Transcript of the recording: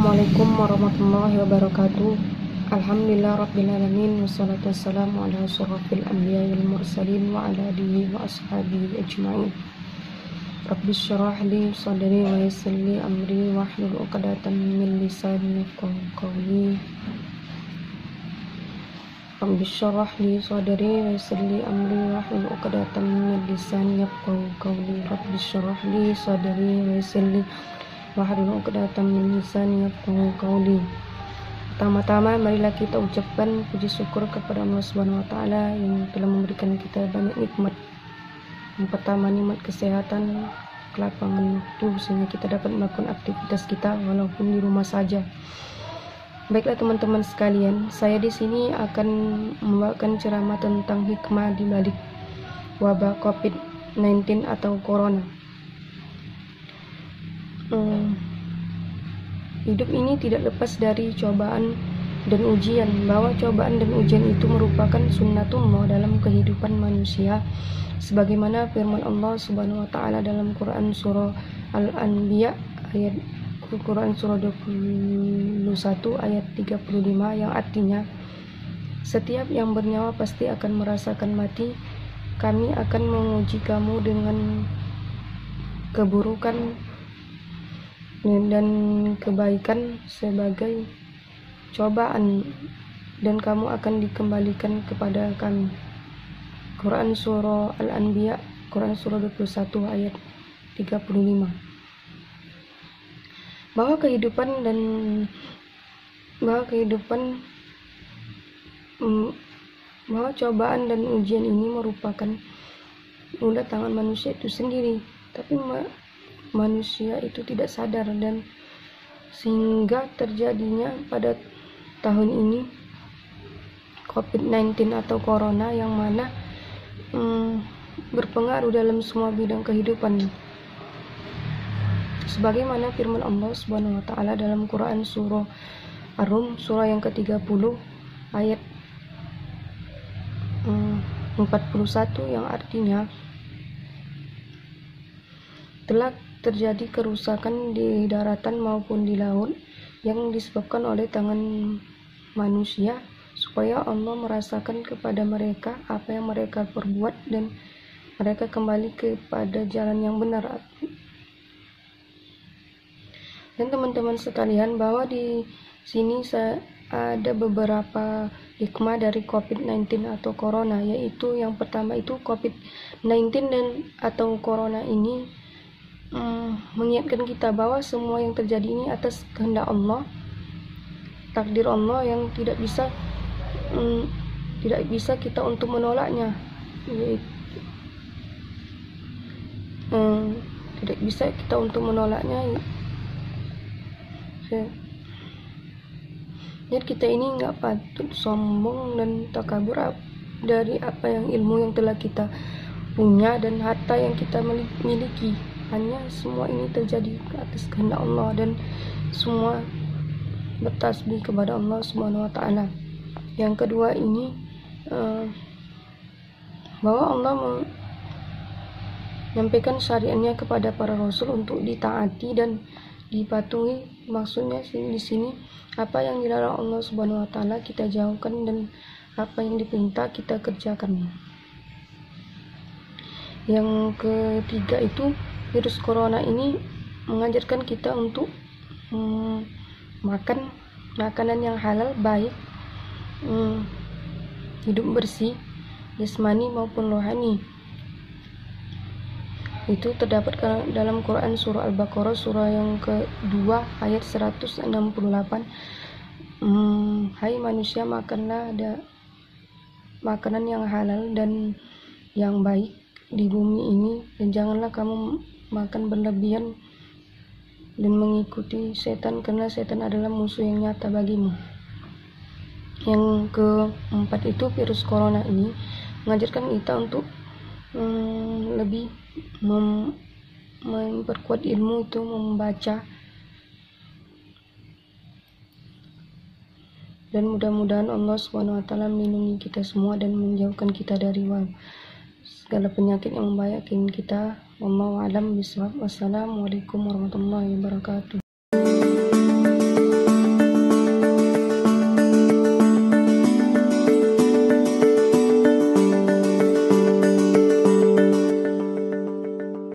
Assalamualaikum warahmatullahi wabarakatuh. Alhamdulillah rabbil alamin, wassalatu wassalamu ala asyrofil anbiya wal mursalin wa ala alihi wa ashabihi ajma'in. Rabbi syrah li sadri wa yassir li amri wahlul 'uqdatam min lisani yafqahu qawli. Rabbi syrah li sadri wa yassir li amri wahlul 'uqdatam min lisani yafqahu qawli. Rabbi syrah li sadri wa yassir li wahlul 'uqdatam min lisani yafqahu qawli. Pertama-tama marilah kita ucapkan puji syukur kepada Allah Subhanahu wa taala yang telah memberikan kita banyak nikmat. Yang pertama, nikmat kesehatan, kelapangan waktu sehingga kita dapat melakukan aktivitas kita walaupun di rumah saja. Baiklah teman-teman sekalian, saya di sini akan membawakan ceramah tentang hikmah di balik wabah COVID-19 atau corona. Hidup ini tidak lepas dari cobaan dan ujian, bahwa cobaan dan ujian itu merupakan sunnatullah dalam kehidupan manusia, sebagaimana firman Allah Subhanahu wa taala dalam Quran surah Al-Anbiya Quran surah 21 ayat 35 yang artinya, setiap yang bernyawa pasti akan merasakan mati. Kami akan menguji kamu dengan keburukan dan kebaikan sebagai cobaan, dan kamu akan dikembalikan kepada kami. Quran surah Al-Anbiya Quran surah 21 ayat 35. Bahwa cobaan dan ujian ini merupakan ulah tangan manusia itu sendiri, tapi manusia itu tidak sadar, dan sehingga terjadinya pada tahun ini COVID-19 atau corona yang mana berpengaruh dalam semua bidang kehidupan, sebagaimana firman Allah Subhanahu wa taala dalam Quran surah Ar-Rum surah yang ke-30 ayat 41 yang artinya, telah terjadi kerusakan di daratan maupun di laut yang disebabkan oleh tangan manusia, supaya Allah merasakan kepada mereka apa yang mereka perbuat dan mereka kembali kepada jalan yang benar. Dan teman-teman sekalian, bahwa di sini ada beberapa hikmah dari COVID-19 atau corona, yaitu yang pertama itu COVID-19 dan atau corona ini mengingatkan kita bahwa semua yang terjadi ini atas kehendak Allah, takdir Allah yang tidak bisa kita untuk menolaknya, tidak bisa kita untuk menolaknya. Jadi kita ini nggak patut sombong dan takabur dari apa yang ilmu yang telah kita punya dan harta yang kita miliki. Hanya semua ini terjadi atas kehendak Allah, dan semua bertasbih kepada Allah Subhanahu wa taala. Yang kedua ini bahwa Allah menyampaikan syariatnya kepada para rasul untuk ditaati dan dipatuhi. Maksudnya di sini apa yang dilarang Allah Subhanahu wa taala kita jauhkan, dan apa yang diperintah kita kerjakan. Yang ketiga itu, virus corona ini mengajarkan kita untuk makan makanan yang halal, baik hidup bersih jasmani maupun rohani. Itu terdapat dalam Quran surah Al-Baqarah surah yang kedua ayat 168. Hai manusia, makanlah makanan yang halal dan yang baik di bumi ini, dan janganlah kamu makan berlebihan dan mengikuti setan, karena setan adalah musuh yang nyata bagimu. Yang keempat itu, virus corona ini mengajarkan kita untuk lebih memperkuat ilmu, itu membaca, dan mudah-mudahan Allah Subhanahu wa taala melindungi kita semua dan menjauhkan kita dari segala penyakit yang membahayakan kita. Wallahu a'lam bishawab. Wassalamualaikum warahmatullahi wabarakatuh.